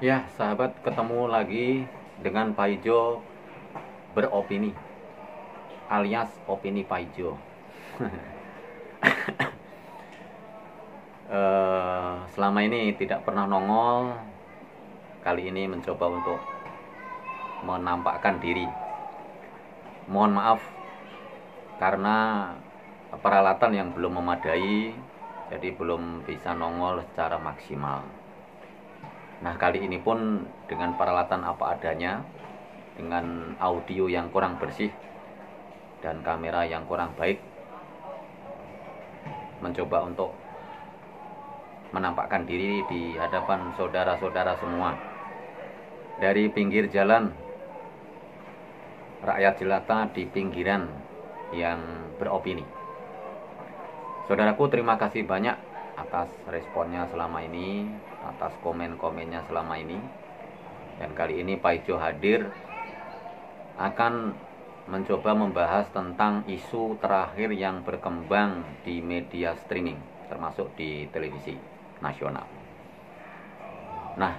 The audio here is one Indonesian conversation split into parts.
Ya, sahabat, ketemu lagi dengan Paijo beropini, alias opini Paijo. Selama ini tidak pernah nongol, kali ini mencoba untuk menampakkan diri. Mohon maaf karena peralatan yang belum memadai, jadi belum bisa nongol secara maksimal. Nah, kali ini pun dengan peralatan apa adanya, dengan audio yang kurang bersih dan kamera yang kurang baik, mencoba untuk menampakkan diri di hadapan saudara-saudara semua. Dari pinggir jalan, rakyat jelata di pinggiran yang beropini. Saudaraku, terima kasih banyak atas responnya selama ini, atas komen-komennya selama ini. Dan kali ini Paijo hadir akan mencoba membahas tentang isu terakhir yang berkembang di media streaming, termasuk di televisi nasional. Nah,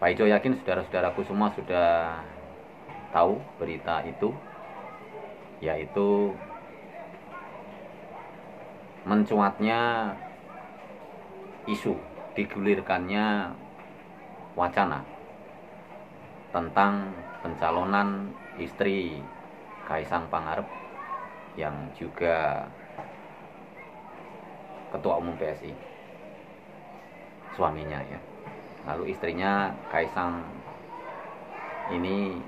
Paijo yakin saudara-saudaraku semua sudah tahu berita itu, yaitu mencuatnya isu, digulirkannya wacana tentang pencalonan istri Kaisang Pangarep yang juga Ketua Umum PSI, suaminya ya. Lalu istrinya Kaisang ini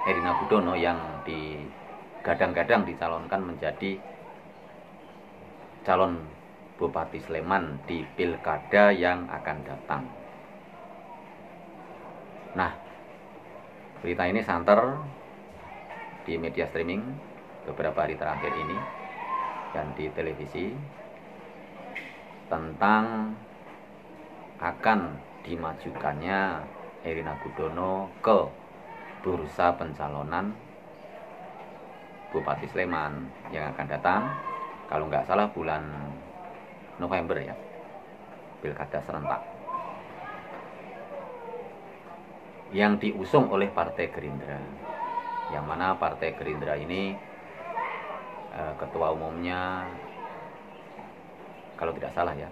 Erina Gudono yang digadang-gadang dicalonkan menjadi calon Bupati Sleman di pilkada yang akan datang. Nah, berita ini santer di media streaming beberapa hari terakhir ini dan di televisi tentang akan dimajukannya Erina Gudono ke bursa pencalonan Bupati Sleman yang akan datang, kalau nggak salah bulan November ya, pilkada serentak, yang diusung oleh Partai Gerindra, yang mana Partai Gerindra ini ketua umumnya, kalau tidak salah ya,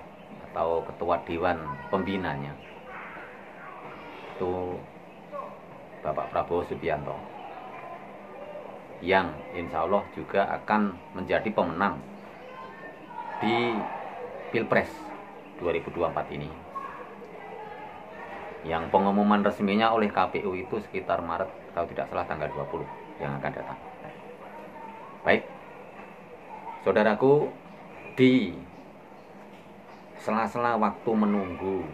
atau ketua dewan pembinanya itu Bapak Prabowo Subianto, yang insya Allah juga akan menjadi pemenang di Pilpres 2024 ini, yang pengumuman resminya oleh KPU itu sekitar Maret, kalau tidak salah tanggal 20 yang akan datang. Baik, saudaraku, di sela-sela waktu menunggu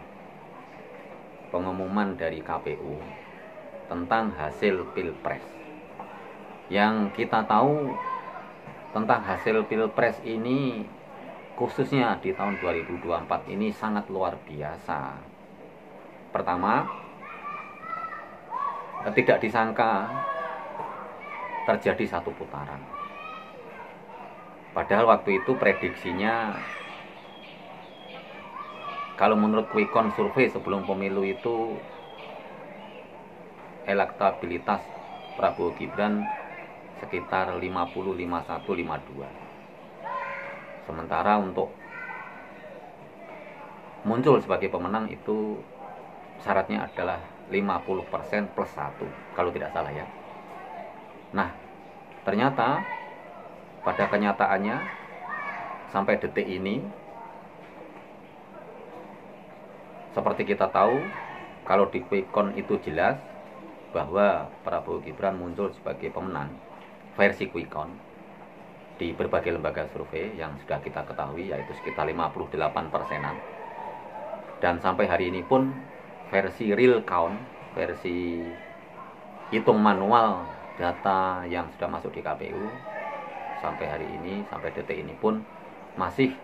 pengumuman dari KPU tentang hasil Pilpres, yang kita tahu tentang hasil Pilpres ini khususnya di tahun 2024 ini sangat luar biasa. Pertama, tidak disangka terjadi satu putaran. Padahal waktu itu prediksinya, kalau menurut quick count survei sebelum pemilu itu, elektabilitas Prabowo Gibran sekitar 50, 51, 52. Sementara untuk muncul sebagai pemenang itu syaratnya adalah 50% plus 1, kalau tidak salah ya. Nah, ternyata pada kenyataannya sampai detik ini, seperti kita tahu, kalau di quick count itu jelas bahwa Prabowo Gibran muncul sebagai pemenang versi quick count di berbagai lembaga survei yang sudah kita ketahui, yaitu sekitar 58%-an. Dan sampai hari ini pun versi real count, versi hitung manual data yang sudah masuk di KPU sampai hari ini, sampai detik ini pun masih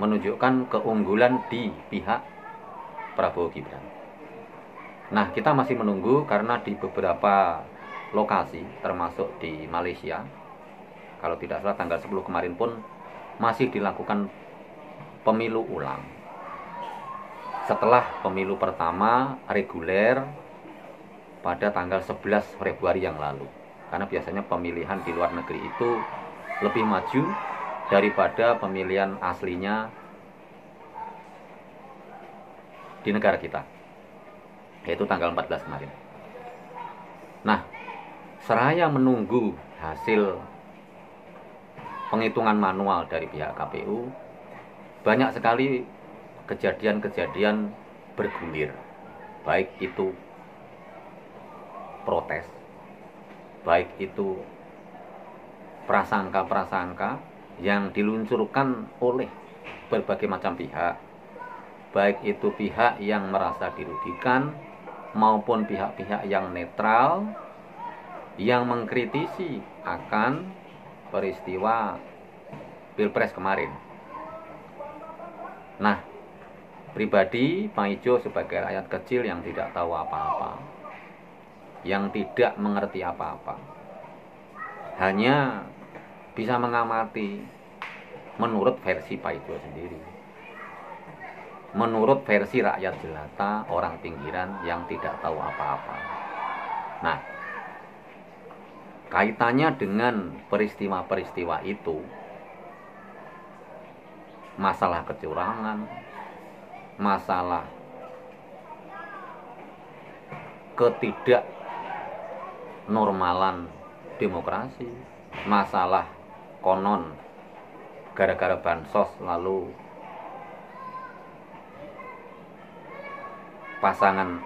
menunjukkan keunggulan di pihak Prabowo Gibran. Nah, kita masih menunggu karena di beberapa lokasi, termasuk di Malaysia, kalau tidak salah tanggal 10 kemarin pun masih dilakukan pemilu ulang. setelah pemilu pertama reguler pada tanggal 11 Februari yang lalu. Karena biasanya pemilihan di luar negeri itu lebih maju daripada pemilihan aslinya di negara kita, yaitu tanggal 14 kemarin. Nah, seraya menunggu hasil penghitungan manual dari pihak KPU, banyak sekali kejadian-kejadian bergulir, baik itu protes, baik itu prasangka-prasangka yang diluncurkan oleh berbagai macam pihak, baik itu pihak yang merasa dirugikan maupun pihak-pihak yang netral yang mengkritisi akan peristiwa Pilpres kemarin. Nah, pribadi Pak Ijo sebagai rakyat kecil yang tidak tahu apa-apa, yang tidak mengerti apa-apa, hanya bisa mengamati menurut versi Pak Ijo sendiri, menurut versi rakyat jelata, orang pinggiran yang tidak tahu apa-apa. Nah, kaitannya dengan peristiwa-peristiwa itu, masalah kecurangan, masalah ketidaknormalan demokrasi, masalah konon gara-gara bansos lalu pasangan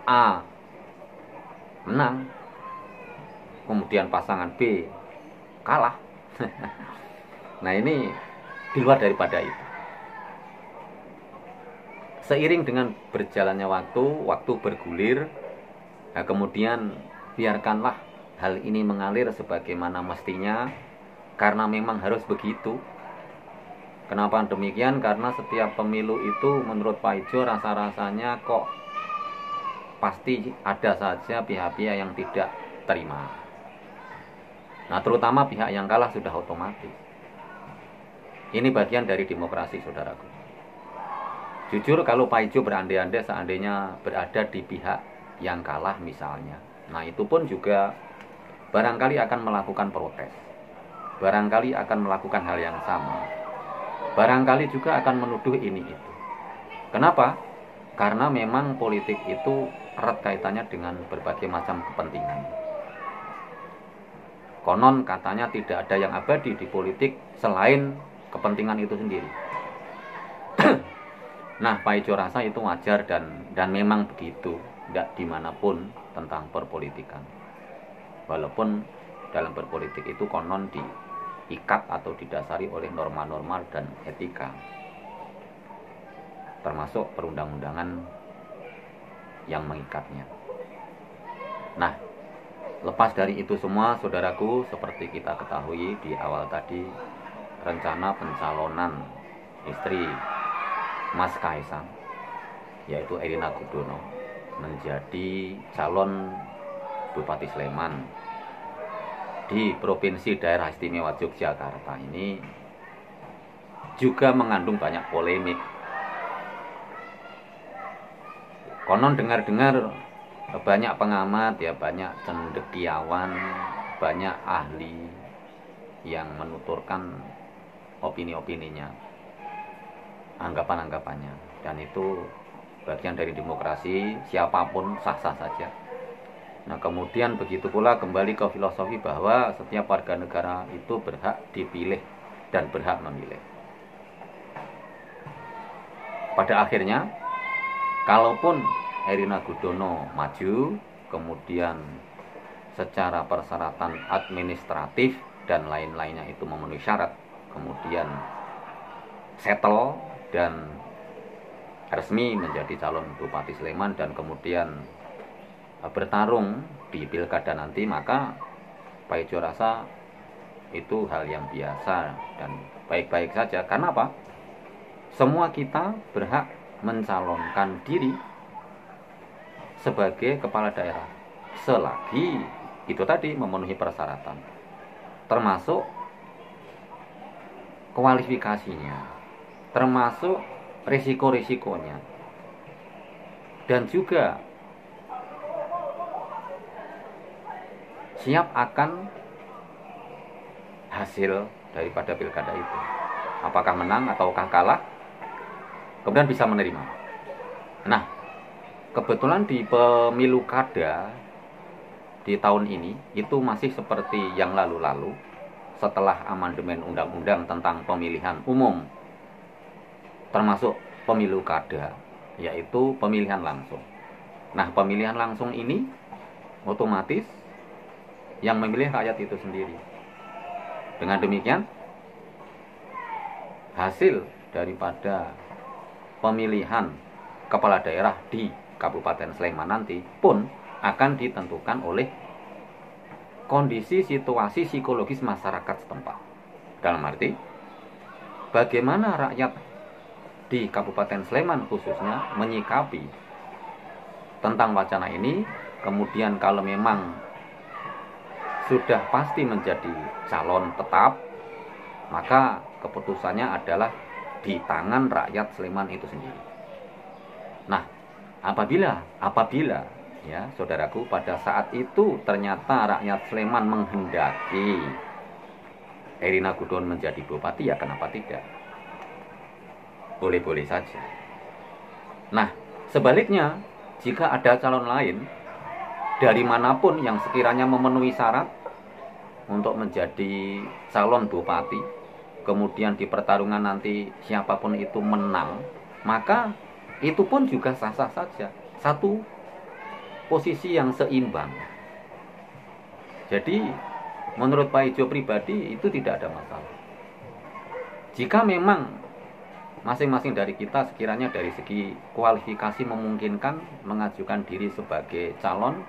A menang, kemudian pasangan B kalah. Nah, ini di luar daripada itu. Seiring dengan berjalannya waktu bergulir, nah kemudian biarkanlah hal ini mengalir sebagaimana mestinya, karena memang harus begitu. Kenapa demikian? Karena setiap pemilu itu menurut Pak Ijo rasa-rasanya kok pasti ada saja pihak-pihak yang tidak terima. Nah, terutama pihak yang kalah sudah otomatis. Ini bagian dari demokrasi, saudaraku. Jujur kalau Pak Ijo berandai-andai seandainya berada di pihak yang kalah misalnya, nah itu pun juga barangkali akan melakukan protes, barangkali akan melakukan hal yang sama, barangkali juga akan menuduh ini itu. Kenapa? Karena memang politik itu erat kaitannya dengan berbagai macam kepentingan. Konon katanya tidak ada yang abadi di politik selain kepentingan itu sendiri. Nah, Pak Ijo rasa itu wajar dan memang begitu, tidak dimanapun tentang perpolitikan. Walaupun dalam berpolitik itu konon diikat atau didasari oleh norma-norma dan etika, termasuk perundang-undangan yang mengikatnya. Nah, lepas dari itu semua, saudaraku, seperti kita ketahui di awal tadi, rencana pencalonan istri Mas Kaisang, yaitu Erina Gudono, menjadi calon Bupati Sleman di Provinsi Daerah Istimewa Yogyakarta ini juga mengandung banyak polemik. Konon dengar-dengar banyak pengamat, ya banyak cendekiawan, banyak ahli yang menuturkan opini-opininya, anggapan-anggapannya, dan itu bagian dari demokrasi, siapapun sah-sah saja. Nah, kemudian begitu pula kembali ke filosofi bahwa setiap warga negara itu berhak dipilih dan berhak memilih. Pada akhirnya, kalaupun Erina Gudono maju, kemudian secara persyaratan administratif dan lain-lainnya itu memenuhi syarat, kemudian settle dan resmi menjadi calon Bupati Sleman dan kemudian bertarung di pilkada nanti, maka Pak Ijo rasa itu hal yang biasa dan baik-baik saja. Karena apa? Semua kita berhak mencalonkan diri sebagai kepala daerah selagi itu tadi memenuhi persyaratan, termasuk kualifikasinya, termasuk risiko-risikonya, dan juga siap akan hasil daripada pilkada itu. Apakah menang ataukah kalah, kemudian bisa menerima. Nah, kebetulan di pemilu kada di tahun ini itu masih seperti yang lalu-lalu setelah amandemen undang-undang tentang pemilihan umum, termasuk pemilu kada, yaitu pemilihan langsung. Nah, pemilihan langsung ini otomatis yang memilih rakyat itu sendiri. Dengan demikian, hasil daripada pemilihan kepala daerah di Kabupaten Sleman nanti pun akan ditentukan oleh kondisi situasi psikologis masyarakat setempat. Dalam arti, bagaimana rakyat di Kabupaten Sleman khususnya menyikapi tentang wacana ini, kemudian kalau memang sudah pasti menjadi calon tetap, maka keputusannya adalah di tangan rakyat Sleman itu sendiri. Nah, apabila ya saudaraku, pada saat itu ternyata rakyat Sleman menghendaki Erina Gudono menjadi bupati, ya kenapa tidak? Boleh-boleh saja. Nah, sebaliknya, jika ada calon lain dari manapun yang sekiranya memenuhi syarat untuk menjadi calon bupati, kemudian di pertarungan nanti siapapun itu menang, maka itu pun juga sah-sah saja. Satu posisi yang seimbang. Jadi menurut Pak Ijo pribadi itu tidak ada masalah. Jika memang masing-masing dari kita sekiranya dari segi kualifikasi memungkinkan mengajukan diri sebagai calon,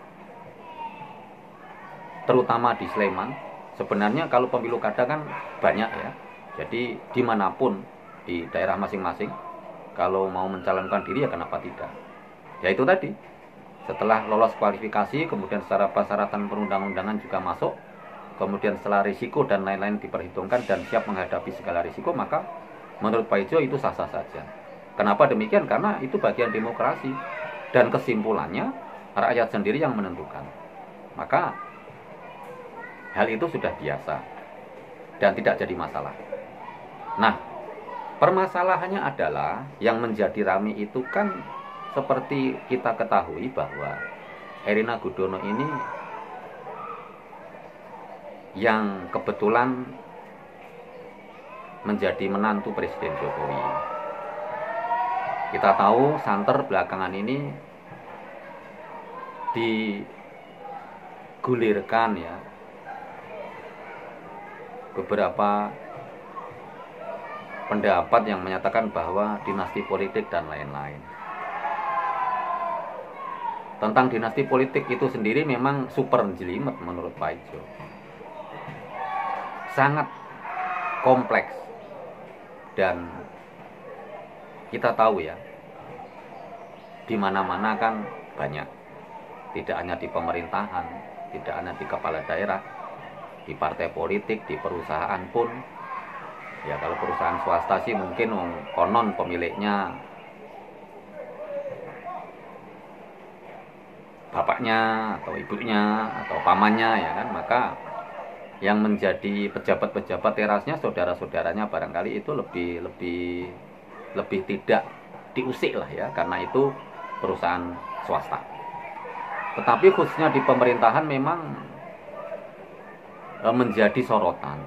terutama di Sleman. Sebenarnya kalau pemilu kada kan banyak ya. Jadi dimanapun di daerah masing-masing, kalau mau mencalonkan diri ya kenapa tidak. Ya itu tadi, setelah lolos kualifikasi, kemudian secara persyaratan perundang-undangan juga masuk, kemudian setelah risiko dan lain-lain diperhitungkan dan siap menghadapi segala risiko, maka menurut Pak Ijo itu sah-sah saja. Kenapa demikian? Karena itu bagian demokrasi, dan kesimpulannya rakyat sendiri yang menentukan. Maka hal itu sudah biasa dan tidak jadi masalah. Nah, permasalahannya adalah yang menjadi ramai itu kan seperti kita ketahui bahwa Erina Gudono ini yang kebetulan menjadi menantu Presiden Jokowi. Kita tahu santer belakangan ini digulirkan ya beberapa pendapat yang menyatakan bahwa dinasti politik dan lain-lain. Tentang dinasti politik itu sendiri memang super jelimet menurut Pak Ijo. Sangat kompleks. Dan kita tahu ya, di mana-mana kan banyak. Tidak hanya di pemerintahan, tidak hanya di kepala daerah, di partai politik, di perusahaan pun. Ya kalau perusahaan swasta sih mungkin konon pemiliknya bapaknya atau ibunya atau pamannya ya kan, maka yang menjadi pejabat-pejabat terasnya saudara-saudaranya barangkali itu lebih tidak diusik lah ya, karena itu perusahaan swasta. Tetapi khususnya di pemerintahan memang menjadi sorotan,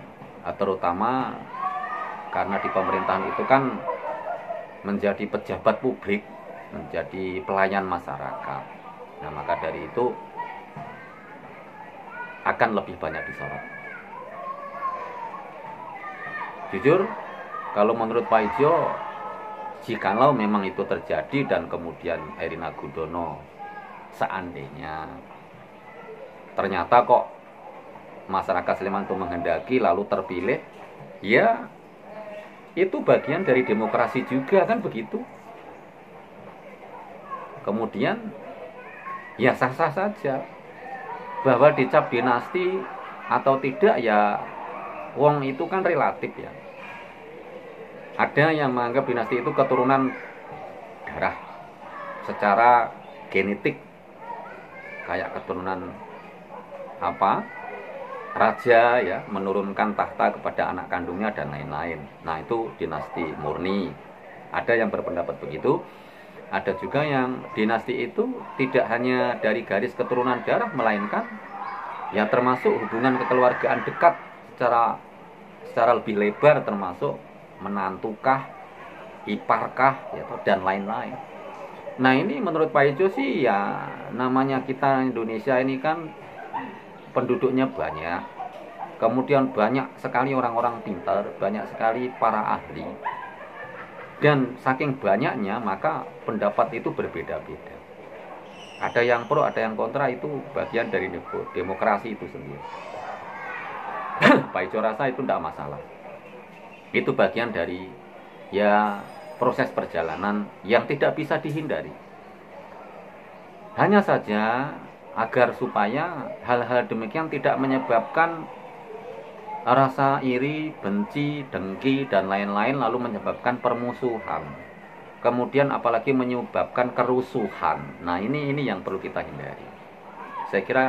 terutama karena di pemerintahan itu kan menjadi pejabat publik, menjadi pelayan masyarakat. Nah, maka dari itu akan lebih banyak disorot. Jujur, kalau menurut Pak Ijo, jikalau memang itu terjadi dan kemudian Erina Gudono seandainya ternyata kok masyarakat Sleman itu menghendaki lalu terpilih, ya itu bagian dari demokrasi juga kan begitu. Kemudian ya sah-sah saja bahwa dicap dinasti atau tidak, ya wong itu kan relatif ya. Ada yang menganggap dinasti itu keturunan darah secara genetik, kayak keturunan apa, raja ya, menurunkan tahta kepada anak kandungnya dan lain-lain. Nah, itu dinasti murni. Ada yang berpendapat begitu. Ada juga yang dinasti itu tidak hanya dari garis keturunan darah, melainkan ya termasuk hubungan kekeluargaan dekat secara lebih lebar, termasuk menantukah, iparkah ya, dan lain-lain. Nah, ini menurut Pak Ijo sih ya, namanya kita Indonesia ini kan penduduknya banyak, kemudian banyak sekali orang-orang pintar, banyak sekali para ahli, dan saking banyaknya maka pendapat itu berbeda-beda. Ada yang pro, ada yang kontra, itu bagian dari demokrasi itu sendiri. Pak Ijo rasa itu tidak masalah. Itu bagian dari ya proses perjalanan yang tidak bisa dihindari. Hanya saja agar supaya hal-hal demikian tidak menyebabkan rasa iri, benci, dengki, dan lain-lain, lalu menyebabkan permusuhan. Kemudian apalagi menyebabkan kerusuhan. Nah, ini yang perlu kita hindari. Saya kira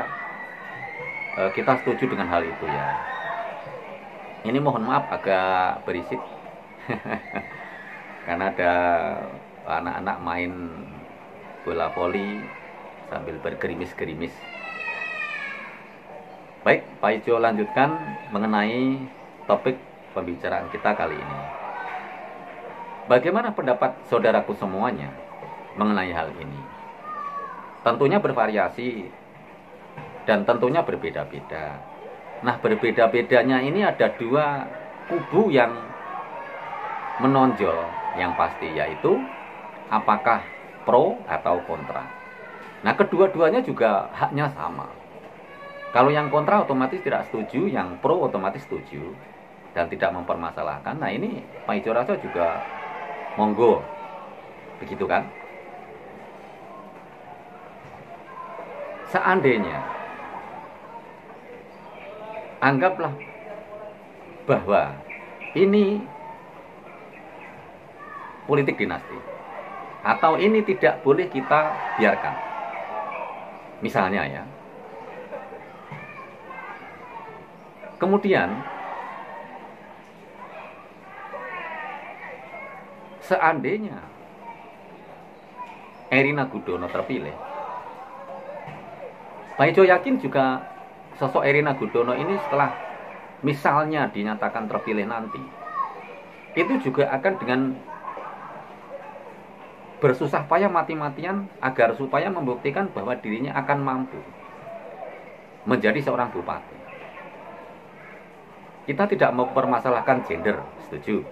kita setuju dengan hal itu ya. Ini mohon maaf agak berisik. Karena ada anak-anak main bola voli sambil bergerimis-gerimis. Baik, Pak Ijo lanjutkan mengenai topik pembicaraan kita kali ini. Bagaimana pendapat saudaraku semuanya mengenai hal ini? Tentunya bervariasi dan tentunya berbeda-beda. Nah, berbeda-bedanya ini ada dua kubu yang menonjol yang pasti, yaitu apakah pro atau kontra. Nah, kedua-duanya juga haknya sama. Kalau yang kontra otomatis tidak setuju, yang pro otomatis setuju dan tidak mempermasalahkan. Nah, ini Pak Ijo rasa juga monggo, begitu kan? Seandainya anggaplah bahwa ini politik dinasti atau ini tidak boleh kita biarkan. Misalnya ya. Kemudian seandainya Erina Gudono terpilih, Pak Ijo yakin juga sosok Erina Gudono ini setelah misalnya dinyatakan terpilih nanti, itu juga akan dengan bersusah payah mati-matian agar supaya membuktikan bahwa dirinya akan mampu menjadi seorang bupati. Kita tidak mempermasalahkan gender, setuju.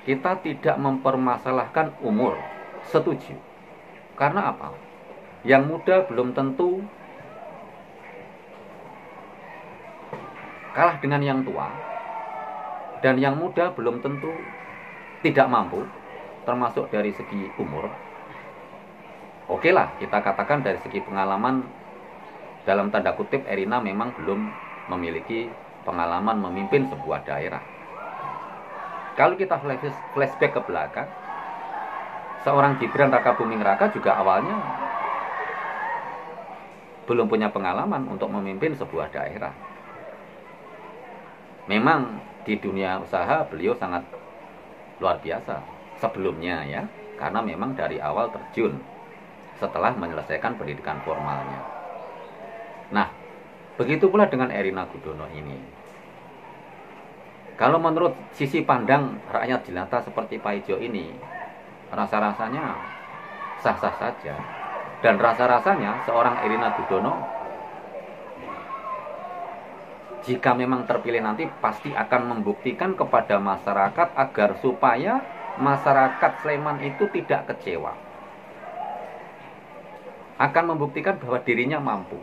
Kita tidak mempermasalahkan umur, setuju. Karena apa? Yang muda belum tentu kalah dengan yang tua, dan yang muda belum tentu tidak mampu, termasuk dari segi umur. Oke lah, kita katakan dari segi pengalaman, dalam tanda kutip Erina memang belum memiliki pengalaman memimpin sebuah daerah. Kalau kita flashback ke belakang, seorang Gibran Rakabuming Raka juga awalnya belum punya pengalaman untuk memimpin sebuah daerah. Memang di dunia usaha beliau sangat luar biasa sebelumnya ya, karena memang dari awal terjun setelah menyelesaikan pendidikan formalnya. Nah, begitu pula dengan Erina Gudono ini. Kalau menurut sisi pandang rakyat jelata seperti Pak Ijo ini, rasa-rasanya sah-sah saja. Dan rasa-rasanya seorang Erina Gudono, jika memang terpilih nanti, pasti akan membuktikan kepada masyarakat agar supaya masyarakat Sleman itu tidak kecewa. Akan membuktikan bahwa dirinya mampu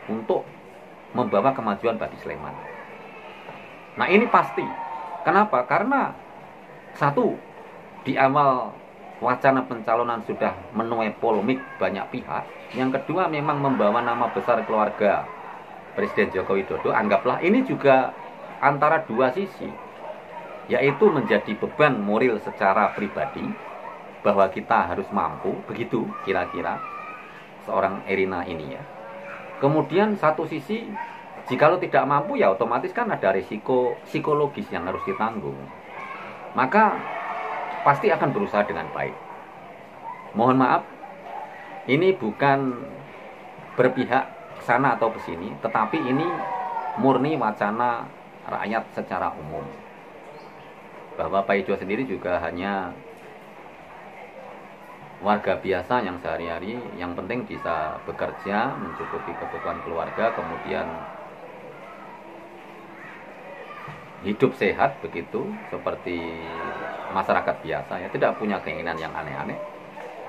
untuk membawa kemajuan bagi Sleman. Nah, ini pasti. Kenapa? Karena satu, di awal wacana pencalonan sudah menuai polemik banyak pihak. Yang kedua, memang membawa nama besar keluarga Presiden Joko Widodo. Anggaplah ini juga antara dua sisi, yaitu menjadi beban moral secara pribadi bahwa kita harus mampu, begitu kira-kira. seorang Erina ini ya. Kemudian satu sisi, jikalau tidak mampu ya otomatis kan ada risiko psikologis yang harus ditanggung. Maka pasti akan berusaha dengan baik. Mohon maaf, ini bukan berpihak ke sana atau ke sini, tetapi ini murni wacana rakyat secara umum. Bahwa Pak Ijo sendiri juga hanya warga biasa yang sehari-hari yang penting bisa bekerja, mencukupi kebutuhan keluarga, kemudian hidup sehat begitu seperti masyarakat biasa ya, tidak punya keinginan yang aneh-aneh.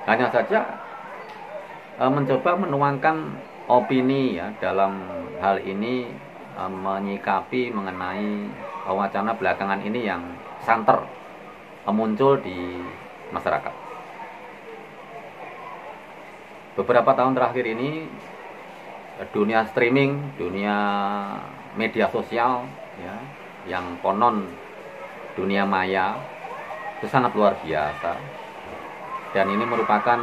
Hanya saja mencoba menuangkan opini ya dalam hal ini, menyikapi mengenai wacana belakangan ini yang santer muncul di masyarakat. Beberapa tahun terakhir ini dunia streaming, dunia media sosial ya, yang konon dunia maya itu sangat luar biasa. Dan ini merupakan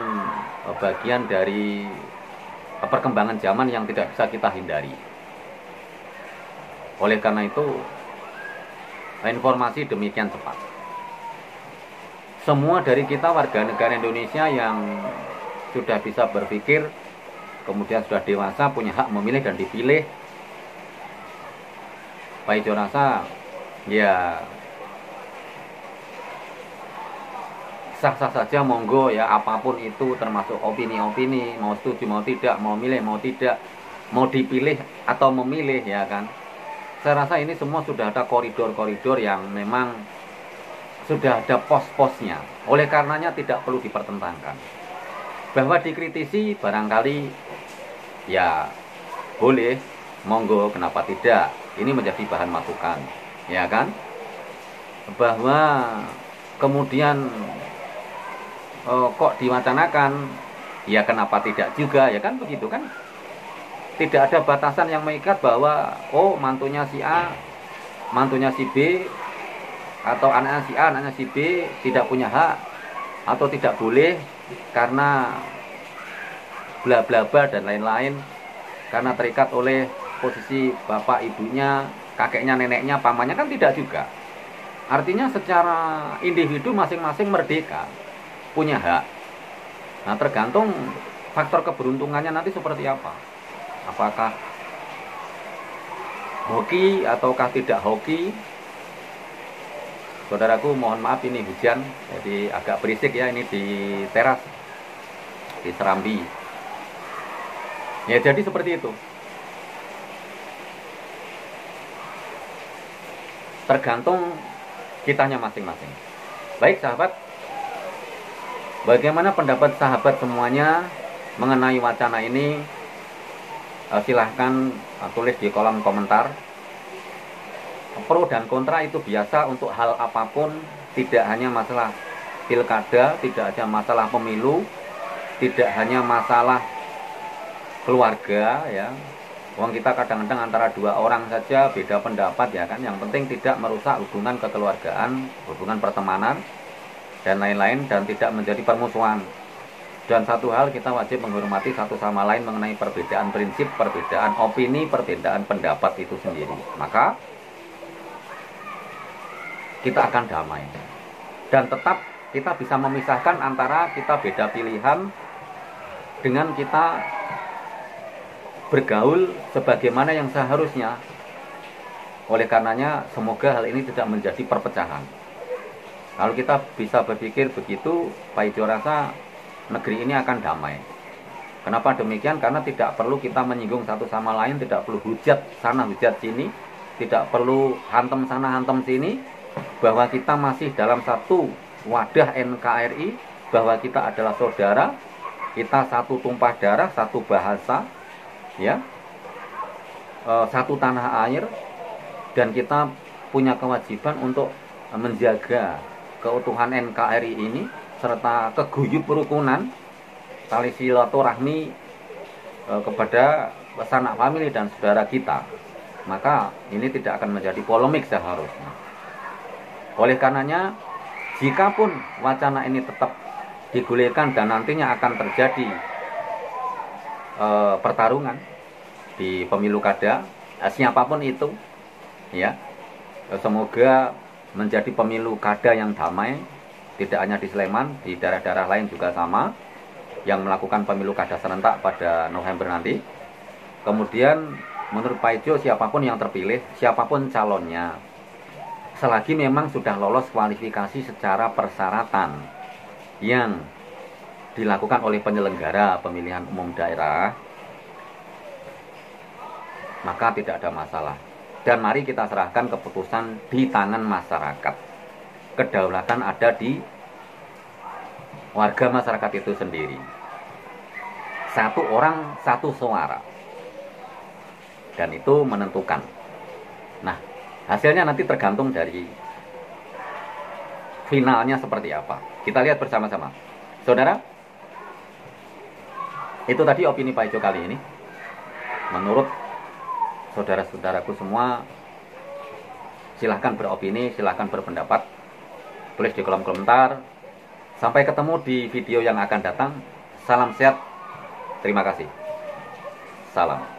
bagian dari perkembangan zaman yang tidak bisa kita hindari. Oleh karena itu, informasi demikian cepat. Semua dari kita warga negara Indonesia yang sudah bisa berpikir, kemudian sudah dewasa, punya hak memilih dan dipilih, Pak Ijo rasa ya sah-sah saja, monggo ya, apapun itu, termasuk opini-opini, mau setuju mau tidak, mau milih mau tidak, mau dipilih atau memilih ya kan. Saya rasa ini semua sudah ada koridor-koridor yang memang sudah ada pos-posnya. Oleh karenanya tidak perlu dipertentangkan. Bahwa dikritisi barangkali ya boleh, monggo, kenapa tidak, ini menjadi bahan masukan ya kan. Bahwa kemudian kok diwacanakan, ya kenapa tidak juga ya kan, begitu kan. Tidak ada batasan yang mengikat bahwa oh mantunya si A, mantunya si B, atau anaknya si A, anaknya si B tidak punya hak atau tidak boleh karena bla bla bla dan lain-lain, karena terikat oleh posisi bapak ibunya, kakeknya, neneknya, pamannya, kan tidak juga. Artinya secara individu masing-masing merdeka, punya hak. Nah, tergantung faktor keberuntungannya nanti seperti apa. Apakah hoki ataukah tidak hoki. Saudaraku, mohon maaf ini hujan, jadi agak berisik ya, ini di teras, di Serambi. Ya jadi seperti itu. Tergantung kitanya masing-masing. Baik sahabat, bagaimana pendapat sahabat semuanya mengenai wacana ini? Silahkan tulis di kolom komentar. Pro dan kontra itu biasa untuk hal apapun, tidak hanya masalah pilkada, tidak hanya masalah pemilu, tidak hanya masalah keluarga ya. Wong kita kadang-kadang antara dua orang saja beda pendapat ya kan. Yang penting tidak merusak hubungan kekeluargaan, hubungan pertemanan dan lain-lain, dan tidak menjadi permusuhan. Dan satu hal, kita wajib menghormati satu sama lain mengenai perbedaan prinsip, perbedaan opini, perbedaan pendapat itu sendiri. Maka kita akan damai. Dan tetap kita bisa memisahkan antara kita beda pilihan dengan kita bergaul sebagaimana yang seharusnya. Oleh karenanya semoga hal ini tidak menjadi perpecahan. Kalau kita bisa berpikir begitu, Pak Ijo rasa negeri ini akan damai. Kenapa demikian? Karena tidak perlu kita menyinggung satu sama lain, tidak perlu hujat sana hujat sini, tidak perlu hantem sana hantem sini. Bahwa kita masih dalam satu wadah NKRI, bahwa kita adalah saudara, kita satu tumpah darah, satu bahasa ya, satu tanah air, dan kita punya kewajiban untuk menjaga keutuhan NKRI ini serta keguyup kerukunan, tali silaturahmi kepada sanak famili dan saudara kita. Maka ini tidak akan menjadi polemik seharusnya. Oleh karenanya, jikapun wacana ini tetap digulirkan dan nantinya akan terjadi pertarungan di pemilu kada, siapapun itu, ya. Semoga menjadi pemilu kada yang damai, tidak hanya di Sleman, di daerah-daerah lain juga sama, yang melakukan pemilu kada serentak pada November nanti. Kemudian menurut Pak Ijo, siapapun yang terpilih, siapapun calonnya, selagi memang sudah lolos kualifikasi secara persyaratan yang dilakukan oleh penyelenggara pemilihan umum daerah, maka tidak ada masalah. Dan mari kita serahkan keputusan di tangan masyarakat. Kedaulatan ada di warga masyarakat itu sendiri. Satu orang, satu suara. Dan itu menentukan. Nah, hasilnya nanti tergantung dari finalnya seperti apa. Kita lihat bersama-sama. Saudara, itu tadi opini Pak Ijo kali ini. Menurut saudara-saudaraku semua, silahkan beropini, silahkan berpendapat, tulis di kolom komentar. Sampai ketemu di video yang akan datang. Salam sehat, terima kasih, salam.